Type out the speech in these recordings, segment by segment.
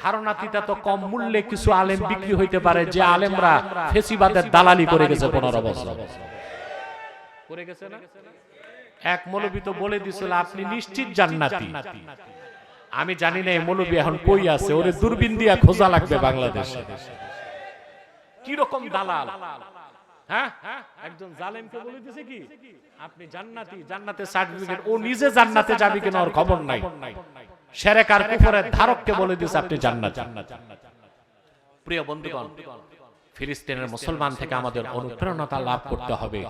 ধারণাটিটা তো কম মূল্যে কিছু আলেম বিক্রি হইতে পারে, যে আলেমরা ফেসিবাদের দালালি করে গেছে 15 বছর করে গেছে না। এক মৌলবী তো বলে দিছিল আপনি নিশ্চিত জান্নাতি। আমি জানি না এই মৌলবী এখন কই আছে, ওরে দূরবীন দিয়া খোঁজা লাগবে বাংলাদেশে। কি রকম দালাল! হ্যাঁ, একজন জালেমকে বলে দিয়েছে কি আপনি জান্নাতি, জান্নাতের সার্টিফিকেট। ও নিজে জান্নাতে যাবে কিনা ওর খবর নাই। শিরক আর কুফরের ধারককে বলে দিয়েছে আপনি জান্নাতি। প্রিয় বন্ধুগণ, ফিলিস্তিনের মুসলমান থেকে আমাদের অনুপ্রেরণা লাভ করতে হবে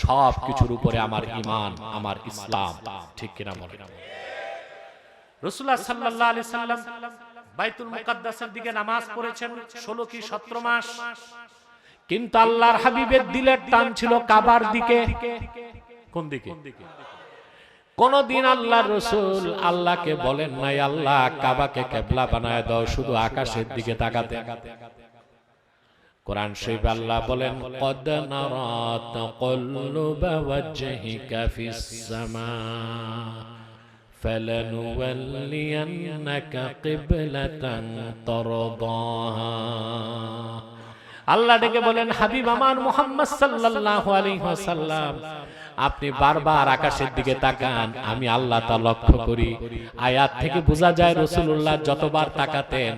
সব কিছুর উপরে আমার ঈমান, আমার ইসলাম, ঠিক কিনা বলেন? রাসূলুল্লাহ সাল্লাল্লাহু আলাইহি সাল্লাম বাইতুল মুকাদ্দাসের দিকে নামাজ পড়েছেন 16 কি 17 মাস, কিন্তু আল্লাহর হাবিবের দিলের টান ছিল কাবার দিকে। কোন দিকে? কোনদিন আল্লাহর রাসূল আল্লাহকে বলেন নাই আল্লাহ কাবাকে কিবলা বানায় দাও, শুধু আকাশের দিকে তাকাতে। কোরআন শরীফে আল্লাহ বলেন কদ নারা তাকাল্লুবা ওয়াজহিকা ফিস সামা ফালানুওয়াল্লিয়ান্নাকা কিবলাতান তারদাহা। আল্লাহ ডেকে বলেন হাবিব আমার মুহাম্মদ সাল্লাল্লাহু আলাইহি ওয়াসাল্লাম, আপনি বারবার আকাশের দিকে তাকান, আমি আল্লাহ তা লক্ষ্য করি। আয়াত থেকে বোঝা যায় রাসূলুল্লাহ যতবার তাকাতেন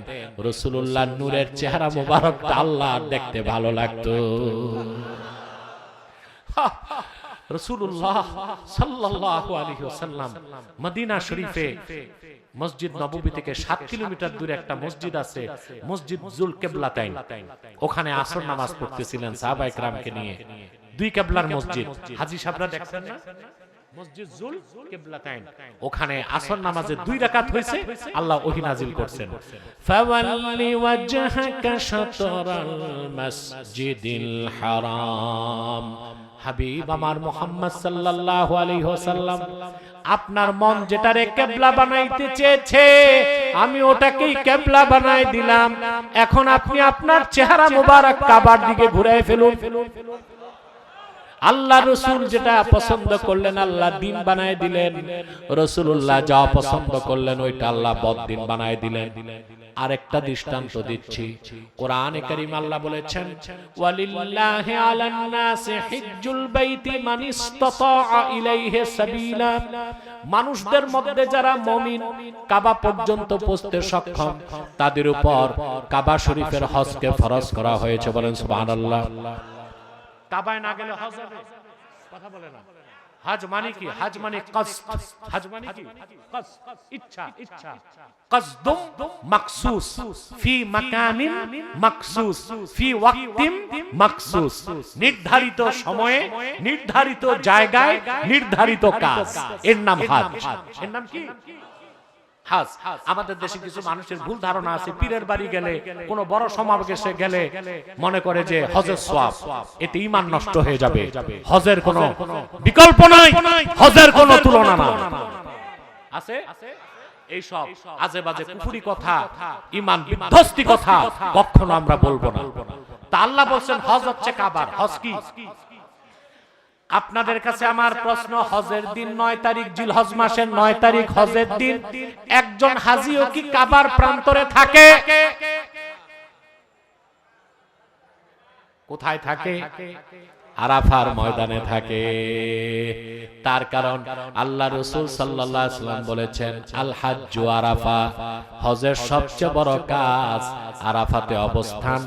রাসূলুল্লাহর নূরের চেহারা মোবারকটা আল্লাহ দেখতে ভালো লাগতো। রাসূলুল্লাহ সাল্লাল্লাহু আলাইহি ওয়াসাল্লাম মদিনা শরীফে মসজিদ নববী থেকে 7 কিলোমিটার দূরে একটা মসজিদ আছে, মসজিদ জুল কিবলাতাইন। ওখানে আসর নামাজ পড়তেছিলেন সাহাবায়ে কেরামকে নিয়ে। দুই কিবলার মসজিদ, হাজী সাহেবরা দেখছেন না? মসজিদ জুল কিবলাতাইন। ওখানে আসর নামাজে 2 রাকাত হয়েছে, আল্লাহ ওহী নাজিল করছেন ফাওয়াল্লি ওয়াজহাকা শাতরাল মাসজিদিল হারাম। হাবিব আমার মুহাম্মদ সাল্লাল্লাহু আলাইহি ওয়াসাল্লাম, আপনার মন যেটারে কিবলা বানাইতে চেয়েছে আমি ওটাকেই কিবলা বানাই দিলাম। এখন আপনি আপনার চেহারা মোবারক কাবার দিকে ঘুরায় ফেলুন। আল্লাহ রাসূল যেটা পছন্দ করলেন আল্লাহ দিন বানায় দিলেন, রাসূলুল্লাহ যা পছন্দ করলেন ওইটা আল্লাহ বদ্দিন বানায় দিলেন। আরেকটা দৃষ্টান্ত দিচ্ছি, কোরআনে কারীম আল্লাহ বলেছেন ওয়ালিল্লাহি আলান নাসি হিজ্জুল বাইতি মান ইসতাতা ইলাইহি সাবিলা। মানুষদের মধ্যে যারা মুমিন কাবা পর্যন্ত পৌঁছতে সক্ষম তাদের উপর কাবা শরীফের হজকে ফরজ করা হয়েছে। বলেন সুবহানাল্লাহ। কাবায় না গেলে হজ হবে? কথা বলে না। হজ মানে কি? হজ মানে কসদ। হজ মানে কি? কসদ, ইচ্ছা, ইচ্ছা। কসদুম মাকসুস ফি মাকানিন মাকসুস ফি ওয়াক্তিন মাকসুস। নির্ধারিত সময়ে, নির্ধারিত জায়গায়, নির্ধারিত কাজ, এর নাম হজ। এর নাম কি? হজ। আমাদের দেশে কিছু মানুষের ভুল ধারণা আছে, পীরের বাড়ি গেলে কোন বড় সমাবেশে গেলে মনে করে যে হজের সওয়াব, এতে ঈমান নষ্ট হয়ে যাবে। হজের কোনো বিকল্প নাই, হজের কোনো তুলনা নাই। আছে এই সব আজে বাজে কুফরি কথা, ঈমান বিধ্বস্তি কথা কখনো আমরা বলবো না। তা আল্লাহ বলেন হজ হচ্ছে কাবার। হজ কি? আপনাদের কাছে আমার প্রশ্ন, হজের দিন 9 তারিখ, জিলহজ মাসের 9 তারিখ হজের দিন, একজন হাজীও কি কাবার প্রান্তরে থাকে? কোথায় থাকে? আরাফার ময়দানে থাকে। তার কারণ আল্লাহ রাসূল সাল্লাল্লাহু আলাইহি ওয়াসাল্লাম বলেছেন আল হাজ্জু আরাফা, হজের সবচেয়ে বড় কাজ আরাফাতে অবস্থান।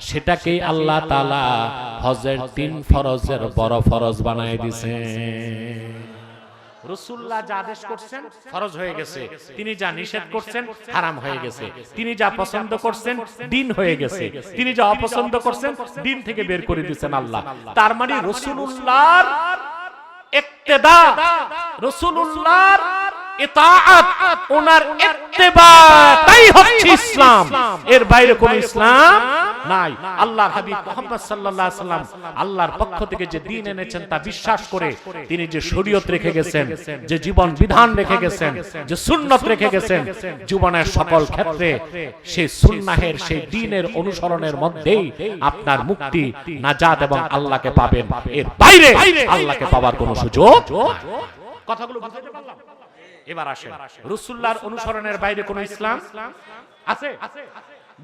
সেটাকেই আল্লাহ তাআলা হজের 3 ফরজের বড় ফরজ বানায় দিয়েছেন। রাসূলুল্লাহ যা আদেশ করছেন ফরজ হয়ে গেছে, তিনি যা নিষেধ করছেন হারাম হয়ে গেছে, তিনি যা পছন্দ করছেন দিন হয়ে গেছে, তিনি যা অপছন্দ করছেন দিন থেকে বের করে দিয়েছেন আল্লাহ। তার মানে রাসূলুল্লাহর ইক্তেদা, রাসূলুল্লাহর ইতাআত, ওনার ইত্তেবা তাই হচ্ছে ইসলাম, এর বাইরে কোনো ইসলাম নাই। আল্লাহর হাবিব মুহাম্মদ সাল্লাল্লাহু আলাইহি ওয়াসাল্লাম আল্লাহর পক্ষ থেকে যে দ্বীন এনেছেন তা বিশ্বাস করে তিনি যে শরীয়ত রেখে গেছেন, যে জীবন বিধান রেখে গেছেন, যে সুন্নাত রেখে গেছেন, জীবনের সকল ক্ষেত্রে সেই সুন্নাহের, সেই দ্বীনের অনুসরণের মধ্যেই আপনার মুক্তি, নাজাত এবং আল্লাহকে পাবেন। এর বাইরে আল্লাহকে পাওয়ার কোনো সুযোগ নাই। কথাগুলো বুঝতে পারলাম? এবার আসেন, রাসূলুল্লাহর অনুসরণের বাইরে কোনো ইসলাম আছে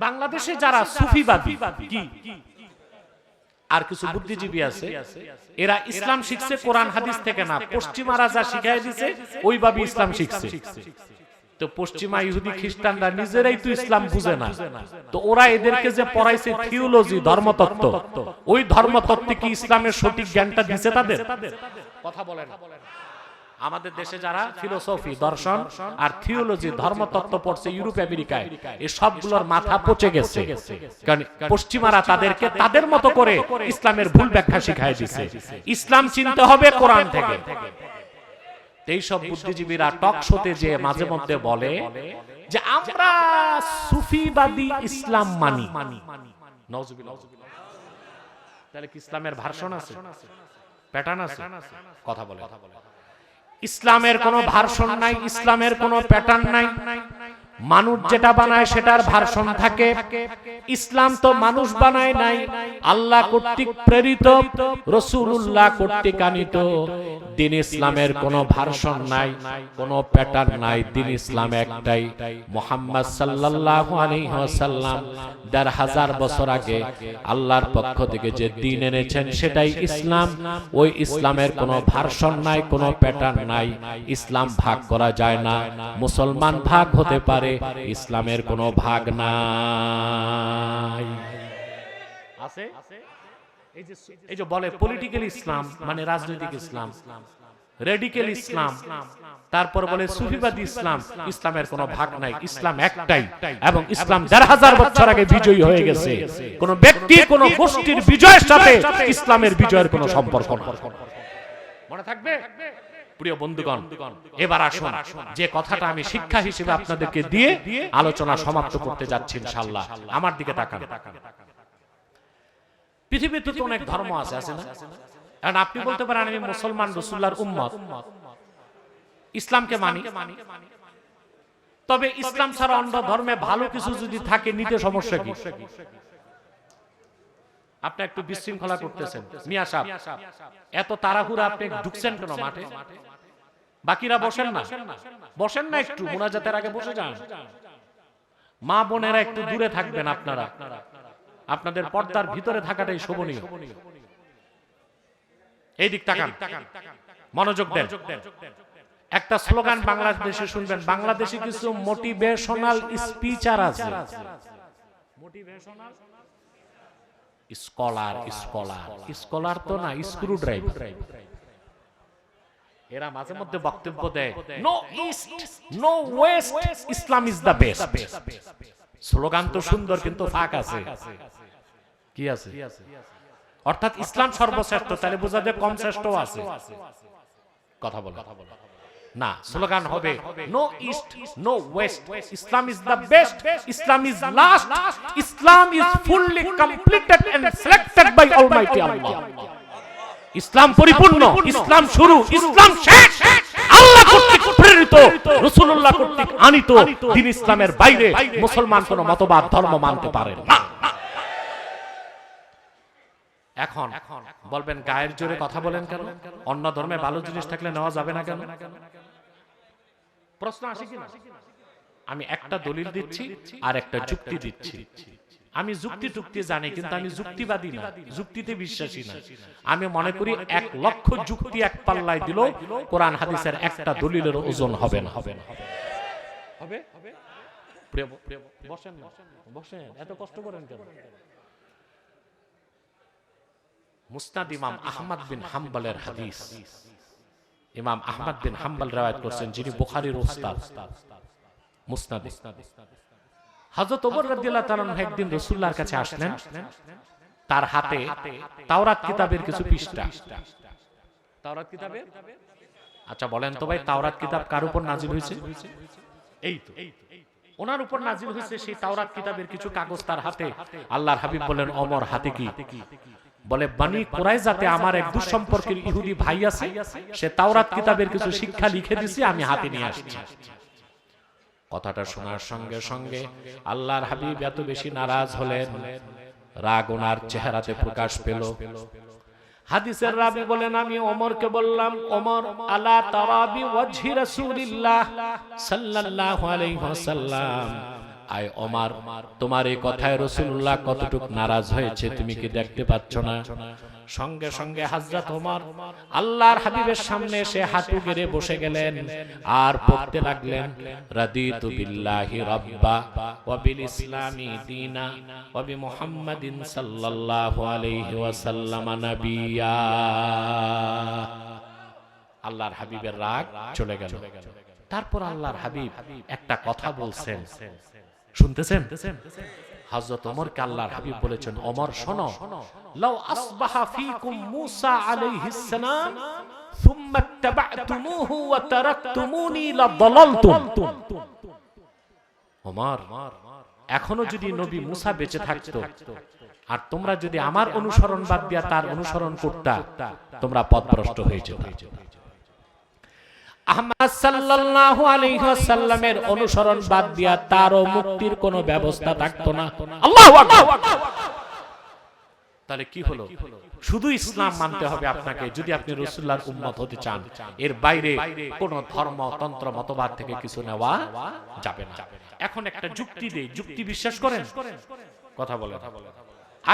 বাংলাদেশে যারা সুফিবাদী কি আর কিছু বুদ্ধিজীবী আছে, এরা ইসলাম শিখছে কোরআন হাদিস থেকে না, পশ্চিমারা যা শিখাই দিছে ওইভাবে ইসলাম শিখছে। তো পশ্চিমা ইহুদি খ্রিস্টানরা নিজেরাই তো ইসলাম বুঝে না, তো ওরা এদেরকে যে পড়াইছে থিওলজি, ধর্মতত্ত্ব, ওই ধর্মতত্ত্বে কি ইসলামের সঠিক জ্ঞানটা দিছে তাদের? কথা বলেন। আমাদের দেশে যারা ফিলোসফি, দর্শন আর থিওলজি, ধর্মতত্ত্ব পড়ছে ইউরোপ আমেরিকায়, এই সবগুলোর মাথা পচে গেছে, কারণ পশ্চিমারা তাদেরকে তাদের মতো করে ইসলামের ভুল ব্যাখ্যা শিখাই দিছে। ইসলাম চিনতে হবে কোরআন থেকে। এইসব বুদ্ধিজীবীরা টক শোতে যে মাঝে মধ্যে বলে যে আমরা সুফিবাদী ইসলাম মানি। নাউজুবিল্লাহ। তাহলে কি ইসলামের ভার্সন আছে, প্যাটার্ন আছে? কথা বলে। ইসলামের কোনো ভার্সন নাই, ইসলামের কোনো প্যাটার্ন নাই। মানুষ যেটা বানায় সেটার ভার্সন থাকে। ইসলাম তো মানুষ বানায় নাই, আল্লাহ কর্তৃক প্রেরিত, রাসূলুল্লাহ কর্তৃক আনিত। দিন ইসলামের কোনো ভার্সন নাই, কোনো প্যাটার্ন নাই। দিন ইসলাম একটাই। মুহাম্মদ সাল্লাল্লাহু আলাইহি ওয়াসাল্লাম ১৫০০ বছর আগে আল্লাহর পক্ষ থেকে যে দ্বীন এনেছেন সেটাই ইসলাম। ওই ইসলামের কোনো ভার্সন নাই, কোনো প্যাটার্ন নাই। ইসলাম ভাগ করা যায় না। মুসলমান ভাগ হতে পারে, ইসলামের কোনো ভাগ নাই। আছে এই যে বলে পলিটিক্যাল ইসলাম মানে রাজনৈতিক ইসলাম, রেডিক্যাল ইসলাম, তারপর বলে সুফিবাদী ইসলাম। ইসলামের কোনো ভাগ নাই, ইসলাম একটাই। এবং ইসলাম ১৫০০ বছর আগে বিজয়ী হয়ে গেছে। কোন ব্যক্তি, কোন গোষ্ঠীর বিজয়ের সাথে ইসলামের বিজয়ের কোনো সম্পর্ক নেই। মনে থাকবে? প্রিয় বন্ধুগণ, এবার আসুন যে কথাটা আমি শিক্ষা হিসেবে আপনাদেরকে দিয়ে আলোচনা সমাপ্ত করতে যাচ্ছি ইনশাআল্লাহ। আমার দিকে তাকান। পৃথিবীতে তো অনেক ধর্ম আছে, আছে না? কারণ আপনি বলতে পারেন আমি মুসলমান, রাসূলুল্লাহর উম্মত, ইসলামকে মানি। তবে ইসলাম ছাড়া অন্য ধর্মে ভালো কিছু যদি থাকে নিতে সমস্যা কি? আপনি একটু বিশৃঙ্খলা করতেছেন মিয়া সাহেব, এত তাড়াহুড়া আপনি ঢুকছেন কেন মাঠে? বাকিরা বসেন না, বসেন না, একটু মুনাজাতের আগে বসে যান। মা বোনেরা একটু দূরে থাকবেন, আপনারা আপনাদের পর্দার ভিতরে থাকাটাই শোভনীয়। এই দিক তাকান, মনোযোগ দেন। একটা স্লোগান বাংলাদেশে শুনবেন, বাংলাদেশে কিছু মোটিভেশনাল স্পিচার আছে। মোটিভেশনাল স্কলার, স্কলার, স্কলার তো না, স্ক্রু ড্রাইভার। এরা মাঝে মধ্যে বক্তব্য দেয় no east no west, Islam is the best. Slogan তো সুন্দর কিন্তু ফাঁক আছে। কি আছে? অর্থাৎ ইসলাম সর্বশ্রেষ্ঠ, তাহলে বোঝা যায় কম শ্রেষ্ঠ আছে। কথা বল না, স্লোগান হবে no east no west, Islam is the best, Islam is last, Islam is fully completed and selected by almighty Allah. ইসলাম পরিপূর্ণ, ইসলাম শুরু, ইসলাম শেষ। আল্লাহ কর্তৃক প্রেরিত, রাসূলুল্লাহ কর্তৃক আনিত দ্বীন ইসলামের বাইরে মুসলমান কোন মতবাদ, ধর্ম মানতে পারে না। এখন বলবেন গায়ের জোরে কথা বলেন কেন? অন্য ধর্মে ভালো জিনিস থাকলে নেওয়া যাবে না কেন? প্রশ্ন আসে কিনা? আমি একটা দলিল দিচ্ছি আর একটা যুক্তি দিচ্ছি। আমি যুক্তি টুক্তি জানি, কিন্তু আমি যুক্তিবাদী না, যুক্তিতে বিশ্বাসী না। আমি মনে করি ১,০০,০০০ যুক্তি এক পাল্লায় দিল, কোরআন হাদিসের একটা দলিলের ওজন হবে না। হবে? বসেন না, বসেন, এত কষ্ট করেন কেন? মুসনাদ ইমাম আহমদ বিন হাম্বলের হাদিস। ইমাম আহমদ বিন হাম্বল রওয়ায়াত করেছেন, যিনি বুখারীর উস্তাদ। মুসনাদ হযরত ওমর রাদিয়াল্লাহু তাআলা একদিন রাসূলুল্লাহর কাছে আসলেন, তার হাতে তাওরাত কিতাবের কিছু পৃষ্ঠা। তাওরাত কিতাবে, আচ্ছা বলেন তো ভাই, তাওরাত কিতাব কার উপর নাজিল হয়েছে? এই তো ওনার উপর নাজিল হয়েছে। সেই তাওরাত কিতাবের কিছু কাগজ তার হাতে। আল্লাহর হাবিব বলেন, ওমর হাতে কি? বলে, বনি কুরাইজাতে আমার এক দুঃসম্পর্কের ইহুদি ভাই আছে, সে তাওরাত কিতাবের কিছু শিক্ষা লিখে দিয়েছে, আমি হাতে নিয়ে আসছি। কথাটা শোনার সঙ্গে সঙ্গে আল্লাহর হাবিব এত বেশি নারাজ হলেন, রাগ ওনার চেহারাতে প্রকাশ পেল। হাদিসের রাবি বলেন, আমি ওমরকে বললাম, ওমর, আলা তারাবি ওয়াজহি রাসূলিল্লাহ সাল্লাল্লাহু আলাইহি ওয়াসাল্লাম, আয় ওমর, তোমার এই কথায় রাসূলুল্লাহ কতটুক নারাজ হয়েছে তুমি কি দেখতে পাচ্ছ না? সঙ্গে সঙ্গে হযরত ওমর আল্লাহর হাবিবের সামনে এসে হাঁটু গেড়ে বসে গেলেন আর পড়তে লাগলেন, রাদিতু বিল্লাহি রাব্বা ওয়া বিল ইসলামি দীনা ওয়া বি মুহাম্মাদিন সাল্লাল্লাহু আলাইহি ওয়াসাল্লাম নাবিয়্যা। আল্লাহর হাবিবের রাগ চলে গেল। তারপর আল্লাহর হাবিব একটা কথা বলছেন, শুনতেছেন? হযরত ওমরকে আল্লাহর হাবিব বলেছেন, ওমর শোনো, লাউ আসবাহা ফীকুম মূসা আলাইহিস সালাম সুম্মা ইত্তাবা'তুমূহু ওয়া তারাকতুমুনি লাযালালতুম। ওমর, এখনো যদি নবী মুসা বেঁচে থাকতো আর তোমরা যদি আমার অনুসরণ বাদ দিয়া তার অনুসরণ করতা, তোমরা পথভ্রষ্ট হয়ে যেতে। আহমদ সাল্লাল্লাহু আলাইহি ওয়াসাল্লামের অনুসরণ বাদ দিয়া তারও মুক্তির কোনো ব্যবস্থা থাকতো না। আল্লাহু আকবার। তাহলে কি হলো? শুধু ইসলাম মানতে হবে আপনাকে যদি আপনি রাসূলুল্লাহর উম্মত হতে চান। এর বাইরে কোন ধর্ম তন্ত্র মতবাদ থেকে কিছু নেওয়া যাবে না। এখন একটা যুক্তি দেই, যুক্তি বিশ্বাস করেন? কথা বলেন।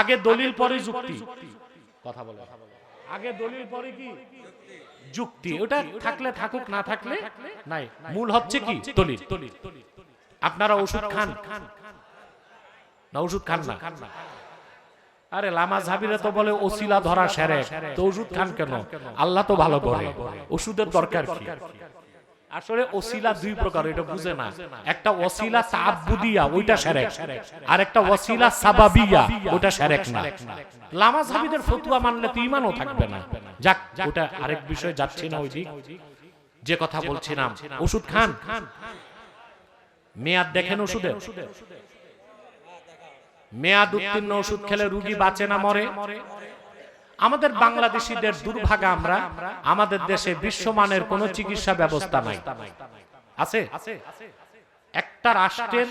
আগে দলিল পরে যুক্তি। কথা বলেন। আগে দলিল পরে কি যুক্তি? ওটা থাকলে থাকুক, না থাকলে নাই। মূল হচ্ছে কি দলিল। আপনারা ওষুধ খান না? ওষুধ খান না? আরে লামা ঝাবিরা তো বলে ওসিলা ধরা শিরক, তো ওষুধ খান কেন? আল্লাহ তো ভালো করে, ওষুধের দরকার কি? আসলে ওসিলা দুই প্রকার, এটা বুঝে না। একটা ওসিলা তাআব্বুদিয়া, ওইটা শিরক, আর একটা ওসিলা সাবাবিয়া, ওটা শিরক না। লামা ঝাবিদের ফতোয়া মানলে তো ঈমানও থাকবে না। যাক, ওটা আরেক বিষয়, যাচ্ছি না ওই দিক। যে কথা বলছিলাম, ওষুধ খান, মেয়াদ দেখেন ওষুধের। মেয়াদ উত্তীর্ণ ওষুধ খেলে রোগী বাঁচে না মরে? আমাদের বাংলাদেশীদের দুর্ভাগা, আমরা আমাদের দেশে বিশ্বমানের কোনো চিকিৎসা ব্যবস্থা নাই। আছে? একটা রাষ্ট্রের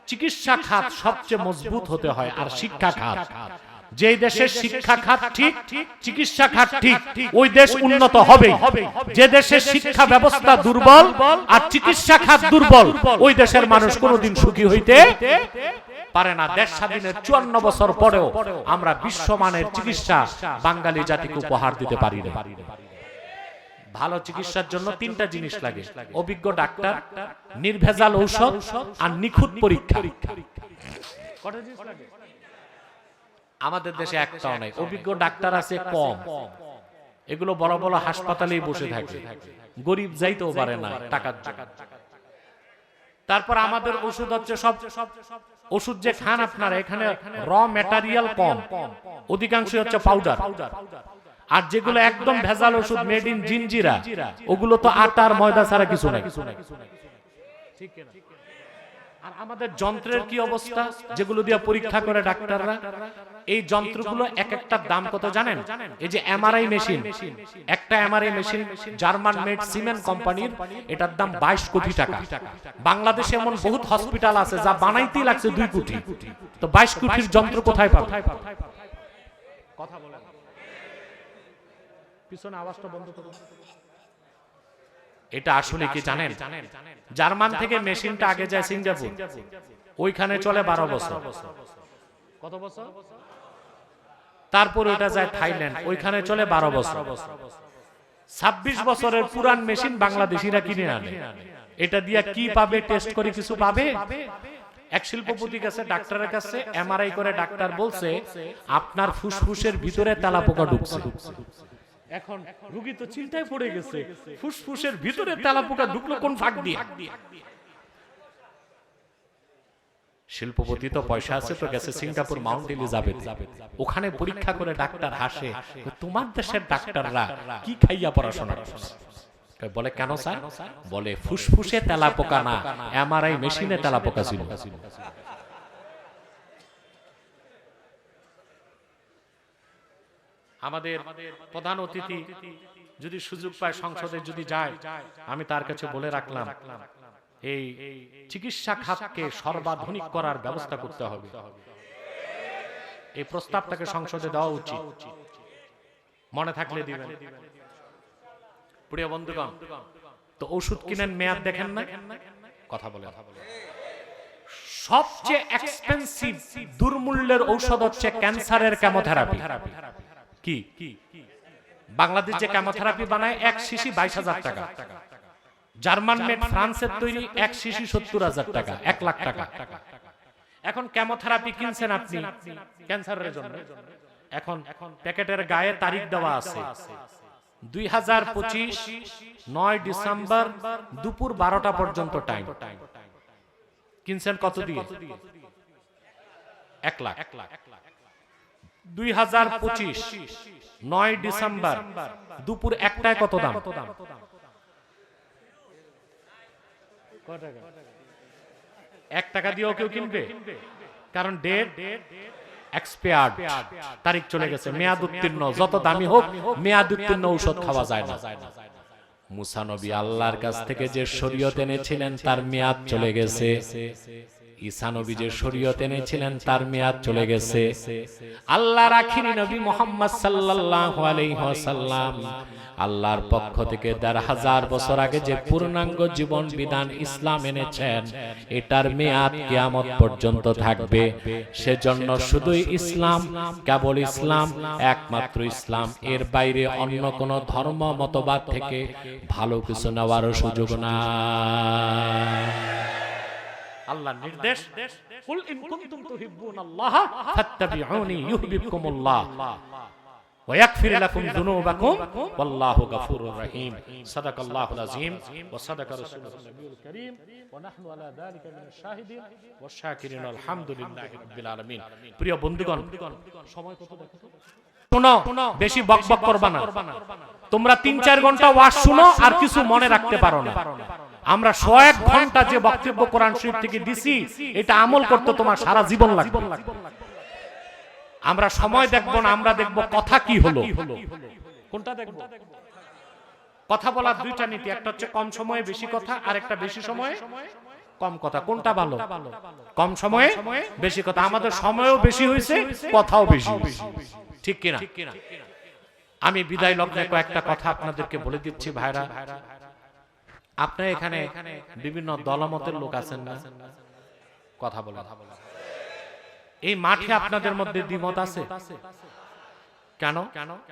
চিকিৎসা খাত সবচেয়ে মজবুত হতে হয়, আর শিক্ষা খাত। যে দেশের শিক্ষা খাত ঠিক, চিকিৎসা খাত ঠিক, ওই দেশ উন্নত হবে। যে দেশের শিক্ষা ব্যবস্থা দুর্বল আর চিকিৎসা খাত দুর্বল, ওই দেশের মানুষ কোনোদিন সুখী হইতে পারে না। দেশ স্বাধীনের 54 বছর পরেও আমরা বিশ্বমানের চিকিৎসা বাঙালি জাতিকে উপহার দিতে পারি না। ভালো চিকিৎসার জন্য তিনটা জিনিস লাগে: অভিজ্ঞ ডাক্তার, নির্ভেজাল ঔষধ, আর নিখুঁত পরীক্ষা। আমাদের দেশে একটাও নাই। অভিজ্ঞ ডাক্তার আছে কম, এগুলো বড় বড় হাসপাতালেই বসে থাকে, গরিব যাইতেও পারে না টাকার জন্য। তারপর আমাদের ওষুধ হচ্ছে সব ওষুধ যে খান আপনারা, এখানে র ম্যাটেরিয়াল কম, অধিকাংশ হচ্ছে পাউডার। আর যেগুলো একদম ভেজাল ওষুধ, মেড ইন জিনজিরা, ওগুলো তো আটা আর ময়দা ছাড়া কিছু নাই। আর আমাদের যন্ত্রের কি অবস্থা, যেগুলো দিয়ে পরীক্ষা করে ডাক্তাররা, এই যন্ত্রগুলো এক একটার দাম কত জানেন? এই যে এমআরআই মেশিন, একটা MRI machine German made cement কোম্পানির, এটার দাম 22 কোটি টাকা। বাংলাদেশে এমন বহুত হসপিটাল আছে যা বানাইতেই লাগছে 2 কোটি। তো 22 কোটির যন্ত্র কোথায় পাবে? কথা বলেন। পিছনে আওয়াজটা বন্ধ করুন। এটা আসলে কি জানেন? জার্মান থেকে মেশিনটা আগে যায় সিঙ্গাপুর, ওইখানে চলে 12 বছর। কত বছর? তারপর ওটা যায় থাইল্যান্ড, ওইখানে চলে 12 বছর। 26 বছরের পুরান মেশিন বাংলাদেশিরা কিনে আনে। এটা দিয়া কি পাবে? টেস্ট করে কিছু পাবে? এক শিল্পপতি কাছে, ডাক্তারের কাছে এমআরআই করে ডাক্তার বলছে আপনার ফুসফুসের ভিতরে তেলাপোকা ঢুকছে। এখন রোগী তো চিন্তায় পড়ে গেছে, ফুসফুসের ভিতরে তেলাপোকা ঢুকলো কোন ফাঁক দিয়ে? শিল্পপতি তো পয়সা আছে, তো গেছে সিঙ্গাপুর মাউন্ট এলিজাবেথ, ওখানে পরীক্ষা করে ডাক্তার হাসে, তোমার দেশের ডাক্তাররা কি খাইয়া পড়াশোনা করছে? বলে কেন স্যার? বলে ফুসফুসে তেলাপোকা না, এমআরআই মেশিনে তেলাপোকা ছিল। আমাদের প্রধান অতিথি যদি সুযোগ পায়, সংসদে যদি যায়, আমি তার কাছে বলে রাখলাম এই চিকিৎসা খাতকে সর্বাধুনিক করার ব্যবস্থা করতে হবে। এই প্রস্তাবটাকে সংসদে দেওয়া উচিত। মনে থাকলে দিবেন। প্রিয় বন্ধুগণ, তো ওষুধ কিনেন, মেয়াদ দেখেন না? কথা বলে সবচেয়ে এক্সপেন্সিভ দুর্মূল্যের ঔষধ হচ্ছে ক্যান্সারের কেমোথেরাপি। কি বাংলাদেশ যে কেমোথেরাপি বানায় এক শিশি 22,000 টাকা, জার্মান মেড ফ্রান্সের তৈরি এক শিশি 70,000 টাকা, 1 লাখ টাকা। এখন কেমোথেরাপি কিনছেন আপনি ক্যান্সারের জন্য, এখন প্যাকেটের গায়ে তারিখ দেওয়া আছে 2025 9 ডিসেম্বর দুপুর 12টা পর্যন্ত টাইম। কিনছেন কত দিয়ে? 1 লাখ। 2025 9 ডিসেম্বর দুপুর 1টায় কত দাম? 1 টাকা দিয়েও কেউ কিনবে? কারণ ডেট এক্সপায়ার্ড, তারিখ চলে গেছে, মেয়াদ উত্তীর্ণ। যত দামি হোক মেয়াদ উত্তীর্ণ ঔষধ খাওয়া যায় না। মুসা নবী আল্লাহর কাছ থেকে যে শরীয়ত এনেছিলেন তার মেয়াদ চলে গেছে। ঈসা নবী যে শরীয়ত এনেছিলেন তার মেয়াদ চলে গেছে। আল্লাহর আখিরি নবী মুহাম্মদ সাল্লাল্লাহু আলাইহি ওয়াসাল্লাম আল্লাহর পক্ষ থেকে ১৫০০ বছর আগে যে পূর্ণাঙ্গ জীবন বিধান ইসলাম এনেছেন এটার মেয়াদ কিয়ামত পর্যন্ত থাকবে। সেজন্য শুধুই ইসলাম, কেবল ইসলাম, একমাত্র ইসলাম, এর বাইরে অন্য কোন ধর্ম মতবাদ থেকে ভালো কিছু নেওয়ার সুযোগ নাই। আল্লাহর নির্দেশ, কুল ইন কুনতুম তুহিব্বুনাল্লাহ ফাত্তাবিউনি ইউহিব্বুকুমুল্লাহ ওয়া ইয়াগফির লাকুম যুনুবাকুম ওয়াল্লাহু গফুরুর রহিম। সাদাকাল্লাহুল আযীম ওয়া সাদাকা রাসূলুহুন নবিয়ুল কারীম ওয়া নাহনু আলা যালিকা মিনাশ শাহিদিন ওয়াশ শাকিরিন আলহামদুলিল্লাহি রাব্বিল আলামিন। প্রিয় বন্ধুগণ, সময় কত দেখো তো? শোনো, বেশি বকবক করবা না। তোমরা ৩-৪ ঘন্টা ওয়াজ শুনো আর কিছু মনে রাখতে পারো না। আমরা 101 ঘন্টা যে বক্তব্য কোরআন শরীফ থেকে দিছি এটা আমল করতে তোমার সারা জীবন লাগবে। আমরা সময় দেখব না, আমরা দেখব কথা কি হলো। কোনটা দেখব? কথা বলার দুইটা নীতি, একটা হচ্ছে কম সময়ে বেশি কথা, আর একটা বেশি সময়ে কম কথা। কোনটা ভালো? কম সময়ে বেশি কথা। আমাদের সময়ও বেশি হয়েছে, কথাও বেশি হয়েছে, ঠিক কিনা? আমি বিদায় লগ্নে কয়েকটা কথা আপনাদেরকে বলে দিচ্ছি ভাইরা। আপনার এখানে বিভিন্ন দলমতের লোক আছেন না? কথা বলে এই মাঠে আপনাদের মধ্যে দ্বিমত আছে কেন?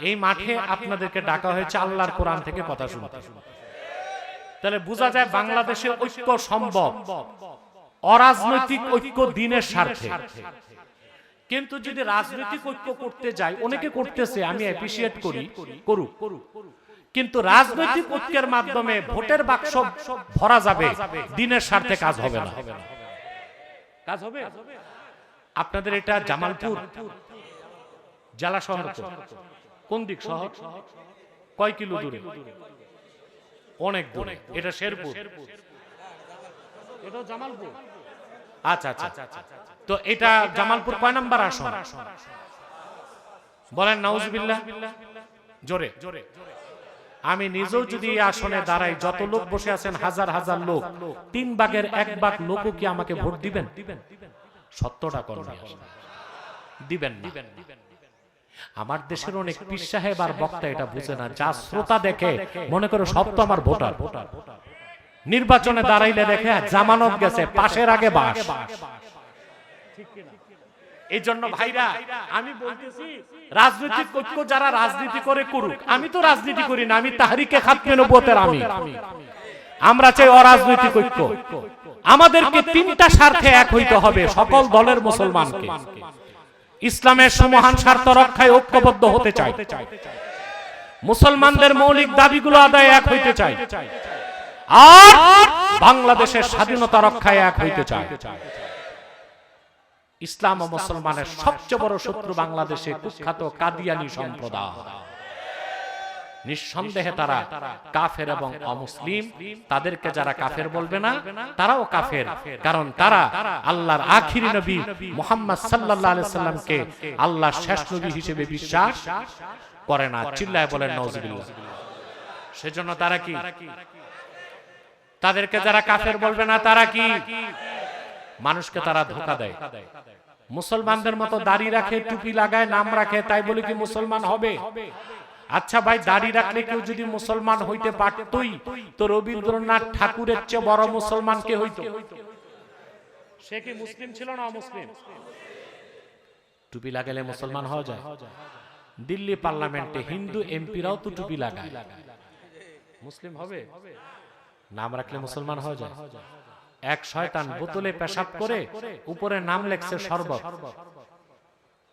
এই মাঠে আপনাদেরকে ডাকা হয়েছে আল্লাহর কোরআন থেকে কথা শুনতে। তাহলে বোঝা যায় বাংলাদেশে ঐক্য সম্ভব, অরাজনৈতিক ঐক্য দিনের স্বার্থে। কিন্তু যদি রাজনৈতিক ঐক্য করতে যাই, অনেকে করতেছে, আমি অ্যাপ্রিশিয়েট করি, করুক, কিন্তু রাজনৈতিক ঐক্যের মাধ্যমে ভোটের বাক্স ভরা যাবে, দিনের স্বার্থে কাজ হবে না। কাজ হবে? আপনাদের এটা জামালপুর জেলা শহর, কোন দিক শহর? কয় কিলো দূরে? অনেক দূরে। এটা শেরপুর, এটা জামালপুর। আচ্ছা আচ্ছা, তো এটা জামালপুর কয় নাম্বার আসন? বলেন নাউজুবিল্লাহ, জোরে। আমি নিজেও যদি এই আসনে দাঁড়াই, যত লোক বসে আছেন হাজার হাজার লোক, 3 ভাগের 1 ভাগ লোকও কি আমাকে ভোট দিবেন? সত্যটা করবেন, দিবেন না। আমার দেশের অনেক পীর সাহেব আর বক্তা এটা বুঝে না, যা শ্রোতা দেখে মনে করে সব তো আমার ভোটার। নির্বাচনে দাঁড়াইলে দেখে জামানত গেছে, পাশের আগে বাস। এই জন্য ভাইরা আমি বলতেছি, রাজনৈতিক ঐক্য যারা রাজনীতি করে করুক, আমি তো রাজনীতি করি না, আমি তাহরিকে খাতমে নবুয়তের আমি। আমরা চাই অরাজনৈতিক ঐক্য। আমাদেরকে 3টা স্বার্থে এক হইতে হবে, সকল দলের মুসলমানকে। ইসলামের সমহান স্বার্থ রক্ষায় ঐক্যবদ্ধ হতে চাই, মুসলমানদের মৌলিক দাবিগুলো আদায়ে এক হইতে চাই, আর বাংলাদেশের স্বাধীনতা রক্ষায় এক হইতে চাই। ইসলাম ও মুসলমানের সবচেয়ে বড় শত্রু বাংলাদেশে কুখ্যাত কাদিয়ানী সম্প্রদায়। নিঃসন্দেহে তারা কাফের এবং অমুসলিম। তাদেরকে যারা কাফের বলবে না, তারাও কাফের, কারণ তারা আল্লাহর আখিরি নবী মুহাম্মদ সাল্লাল্লাহু আলাইহি সাল্লামকে আল্লাহর শেষ নবী হিসেবে বিশ্বাস করে না। চিল্লায় বলেন নাউজুবিল্লাহ। সেজন্য তারা কি? তাদেরকে যারা কাফের বলবে না, তারা কি? মানুষকে তারা ধোঁকা দেয়। মুসলমানদের মতো দাড়ি রাখে, টুপি লাগায়, নাম রাখে, তাই বলে কি মুসলমান হবে? আচ্ছা ভাই, দাড়ি রাখলে কেউ যদি মুসলমান হইতে পারতই, তো রবীন্দ্রনাথ ঠাকুরের চেয়ে বড় মুসলমান কে হইতো? সে কি মুসলিম ছিল না অমুসলিম? টুপি লাগালে মুসলমান হওয়া যায়? দিল্লি পার্লামেন্টে হিন্দু এমপিরাও তো টুপি লাগায়, মুসলিম হবে? নাম রাখলে মুসলমান হওয়া যায়? এক শয়তান বোতলে পেশাব করে উপরে নাম লেখছে শরবত,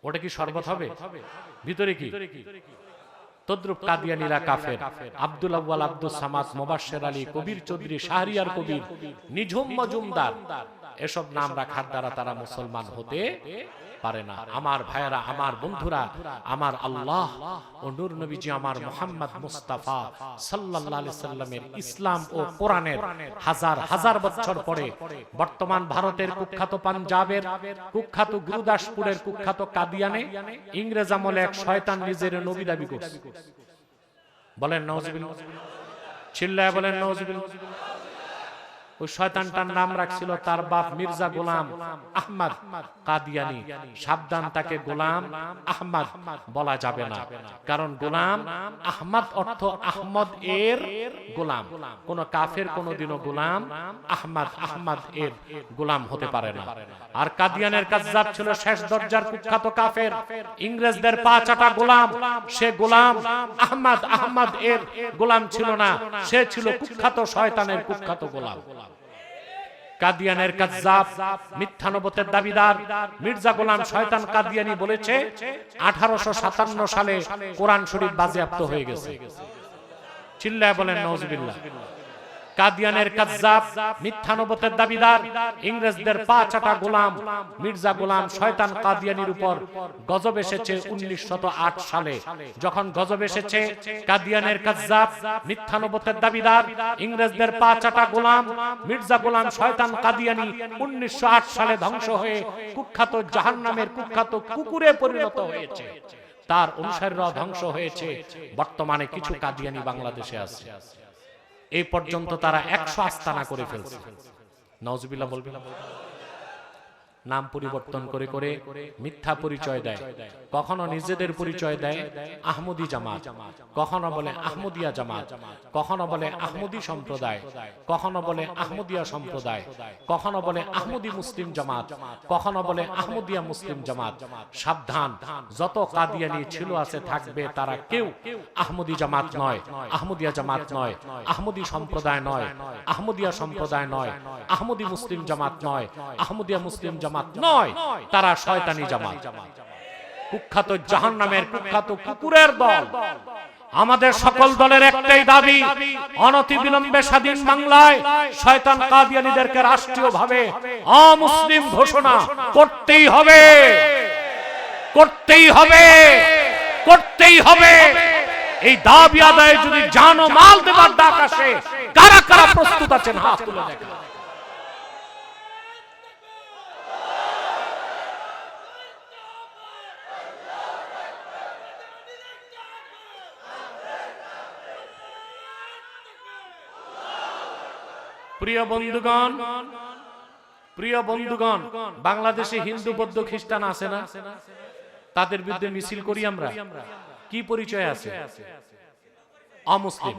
ওটা কি শরবত হবে? ভিতরে কি? তদ্রুপ কাদিয়ানীরা কাফের। আব্দুল আউয়াল, আব্দুল সামাদ, মোবাশ্বের আলী, কবির চৌধুরী, শাহরিয়ার কবির, নিঝুম মজুমদার, এসব নাম রাখার দ্বারা তারা মুসলমান হতে পারে না। আমার ভাইয়েরা, আমার বন্ধুরা, আমার আল্লাহ ও নূর নবীজি আমার মুহাম্মদ মুস্তাফা সাল্লাল্লাহু আলাইহি সাল্লামের ইসলাম ও কোরআনের হাজার হাজার বছর পরে বর্তমান ভারতের কুখ্যাত পাঞ্জাবের কুখ্যাত গুরুদাসপুরের কুখ্যাত কাদিয়ানে ইংরেজ আমলে এক শয়তান নিজের নবী দাবি করছে। বলেন নাউজুবিল্লাহ, চিল্লায় বলেন নাউজুবিল্লাহ। ওই শয়তানটার নাম রাখছিল তার বাপ মির্জা গোলাম আহমদ কাদিয়ানী। সাবধান, তাকে গোলাম আহমদ বলা যাবে না, কারণ গোলাম আহমদ অর্থ আহমদ এর গোলাম। কোন কাফের কোনদিনও গোলাম আহমদ এর গোলাম হতে পারে না। আর কাদিয়ানের কাজ্জাব ছিল শেষ দরজার কুখ্যাত কাফের, ইংরেজদের পা চাটা গোলাম। সে গোলাম আহমদ এর গোলাম ছিল না, সে ছিল কুখ্যাত শয়তানের কুখ্যাত গোলাম। কাদিয়ানের কাজ্জাব, মিথ্যা নবুয়তের দাবিদার মির্জা গোলাম শয়তান কাদিয়ানী বলেছে 1857 সালে কোরআন শরীফ বাজেয়াপ্ত হয়ে গেছে। চিল্লায় বলেন নাউজুবিল্লাহ। কাদিয়ানের কাজ্জাব, মিথ্যা নবুয়তের দাবিদার, ইংরেজদের পা চাটা গোলাম মির্জা গোলাম শয়তান কাদিয়ানীর উপর গজব এসেছে 1908 সালে। যখন গজব এসেছে, কাদিয়ানের কাজ্জাব, মিথ্যা নবুয়তের দাবিদার, ইংরেজদের পা চাটা গোলাম মির্জা গোলাম শয়তান কাদিয়ানী 1908 সালে ধ্বংস হয়ে কুখ্যাত জাহান্নামের কুখ্যাত কুকুরে পরিণত হয়েছে। তার অনুসারীরাও ধ্বংস হয়েছে। বর্তমানে কিছু কাদিয়ানী বাংলাদেশে আছে। এই পর্যন্ত তারা 100 আস্তানা করে ফেলছে। নাউজুবিল্লাহ বলবেন। নাম পরিবর্তন করে করে মিথ্যা পরিচয় দেয়। কখনো নিজেদের পরিচয় দেয় আহমদী জামাত, কখনো বলে আহমদিয়া জামাত, কখনো বলে আহমদী সম্প্রদায়, কখনো বলে আহমদিয়া সম্প্রদায়, কখনো বলে আহমদী মুসলিম জামাত, কখনো বলে আহমদিয়া মুসলিম জামাত। সাবধান, যত কাদিয়ানী ছিল আছে থাকবে, তারা কেউ আহমদী জামাত নয়, আহমদিয়া জামাত নয়, আহমদী সম্প্রদায় নয়, আহমদিয়া সম্প্রদায় নয়, আহমদী মুসলিম জামাত নয়, আহমদিয়া মুসলিম জামাত নয়, তারা শয়তানি জামাত, কুখ্যাত জাহান্নামের কুখ্যাত কুকুরের দল। আমাদের সকল দলের একটাই দাবি, অনতিবিলম্বে স্বাধীন বাংলায় শয়তান কাদিয়ানীদেরকে রাষ্ট্রীয়ভাবে অমুসলিম ঘোষণা করতেই হবে, করতেই হবে, করতেই হবে। এই দাবি আদায়ে যদি জান ও মাল দেবার ডাক আসে, কারা কারা প্রস্তুত আছেন হাত তুলে দেখেন। প্রিয় বন্ধুগণ, প্রিয় বন্ধুগণ, বাংলাদেশে হিন্দু বৌদ্ধ খ্রিস্টান আছে না? তাদের বিরুদ্ধে মিছিল করি আমরা। কি পরিচয় আছে? অমুসলিম।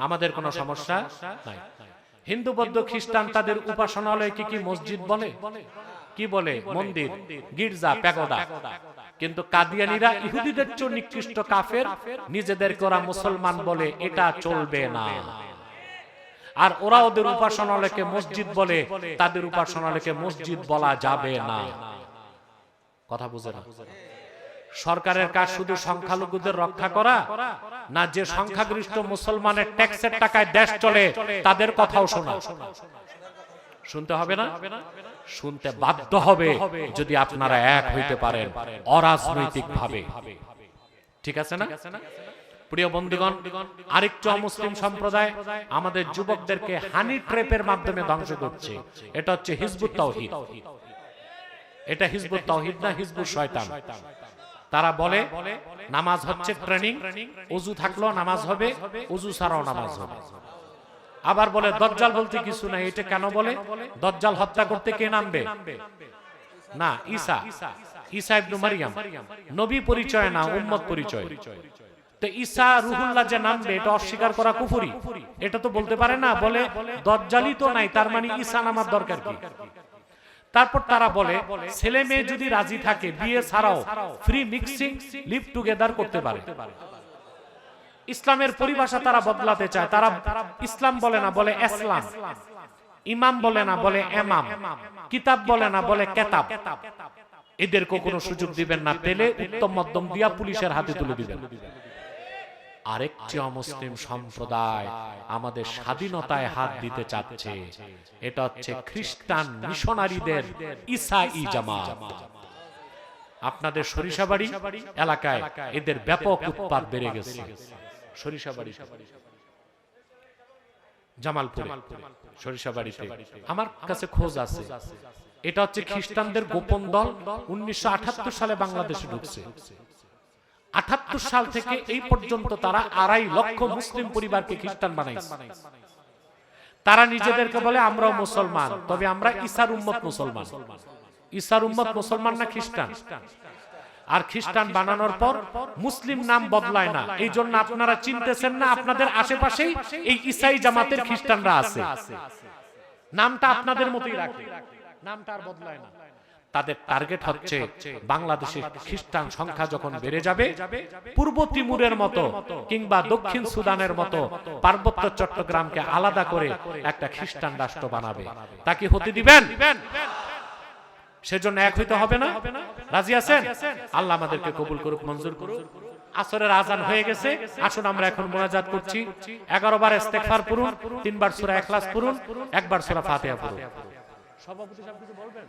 আমাদের কোনো সমস্যা নাই। হিন্দু বৌদ্ধ খ্রিস্টান তাদের উপাসনালয়কে কি মসজিদ বলে? কি বলে? মন্দির, গির্জা, প্যাগোডা। কিন্তু কাদিয়ানীরা ইহুদিদের চেয়ে নিকৃষ্ট কাফের, নিজেদেরকে ওরা মুসলমান বলে, এটা চলবে না। আর ওরা ওদের উপাসনালয়কে মসজিদ বলে, তাদের উপাসনালয়কে মসজিদ বলা যাবে না। কথা বুঝে না? সরকারের কাজ শুধু সংখ্যালঘুদের রক্ষা করা না, যে সংখ্যাগরিষ্ঠ মুসলমানের ট্যাক্সের টাকায় দেশ চলে, তাদের কথাও শোনা। শুনতে হবে না? শুনতে বাধ্য হবে, যদি আপনারা এক হইতে পারেন অরাজনৈতিক ভাবে। ঠিক আছে না? প্রিয় বন্ধুগণ, আরেকটু অমুসলিম সম্প্রদায় আমাদের যুবকদেরকে হানি ট্র্যাপের মাধ্যমে ধ্বংস করছে। এটা হচ্ছে হিজবুত তাওহীদ। এটা হিজবুত তাওহীদ না, হিজবুত শয়তান। তারা বলে নামাজ হচ্ছে ট্রেনিং, ওযু থাকলেও নামাজ হবে, ওযু ছাড়াও নামাজ হবে। আবার বলে দাজ্জাল বলতে কিছু নাই। এটা কেন বলে? দাজ্জাল হত্যা করতে কে নামবে? না, ঈসা, ঈসা ইবনে মারইয়াম। নবী পরিচয় না, উম্মত পরিচয়। তো ঈসা রুহুল্লাহ যে নামবে, এটা অস্বীকার করা কুফরি। এটা তো বলতে পারে না। বলে দাজ্জালই তো নাই, তার মানে ঈসা নামার দরকার কি? তারপর তারা বলে ছেলে মেয়ে যদি রাজি থাকে বিয়ে ছাড়াও ফ্রি মিক্সিং লিভ টুগেদার করতে পারে। ইসলামের পরিভাষা তারা বদলাতে চায়। তারা ইসলাম বলে না, বলে ইসলাম। ইমাম বলে না, বলে এমাম। কিতাব বলে না, বলে কেতাব। এদেরকে কোনো সুযোগ দিবেন না, পেলে উত্তম মধ্যম দিয়া পুলিশের হাতে তুলে দিবেন। আরেকটি অমুসলিম সম্প্রদায় আমাদের স্বাধীনতায় হাত দিতে চাচ্ছে, এটা হচ্ছে খ্রিস্টান মিশনারিদের ঈসাই জামাত। আপনাদের সরিষাবাড়ি এলাকায় এদের ব্যাপক উৎপাত বেড়ে গেছে। সরিষাবাড়ি, জামালপুরে, সরিষাবাড়িতে আমার কাছে খোঁজ আছে। এটা হচ্ছে খ্রিস্টানদের গোপন দল। 1978 সালে বাংলাদেশে ঢুকছে। 78 সাল থেকে এই পর্যন্ত তারা 2.5 লক্ষ মুসলিম পরিবারকে খ্রিস্টান বানাইছে। তারা নিজেদেরকে বলে আমরাও মুসলমান, তবে আমরা ঈসার উম্মত মুসলমান। ঈসার উম্মত মুসলমান না খ্রিস্টান? আর খ্রিস্টান বানানোর পর মুসলিম নাম বদলায় না। এই জন্য আপনারা চিনতেছেন না, আপনাদের আশেপাশেই এই ঈসাই জামাতের খ্রিস্টানরা আছে। নামটা আপনাদের মতোই রাখে, নামটা আর বদলায় না। তাদের টার্গেট হচ্ছে বাংলাদেশের খ্রিস্টান সংখ্যা যখন বেড়ে যাবে, পূর্ব তিমুরের মতো কিংবা দক্ষিণ সুদানের মতো পার্বত্য চট্টগ্রামকে আলাদা করে একটা খ্রিস্টান রাষ্ট্র বানাবে। তা কি হতে দিবেন? সেজন্য এক হইতে হবে না? রাজি আছেন? আল্লাহ আমাদেরকে কবুল করুক, মঞ্জুর করুক। আসরের আজান হয়ে গেছে, আসুন আমরা এখন মোনাজাত করছি। 11 বার ইস্তেগফার পড়ুন, 3 বার সূরা ইখলাস পড়ুন, 1 বার সূরা ফাতিহা পড়ুন। সভাপতি সাহেব কিছু বলবেন?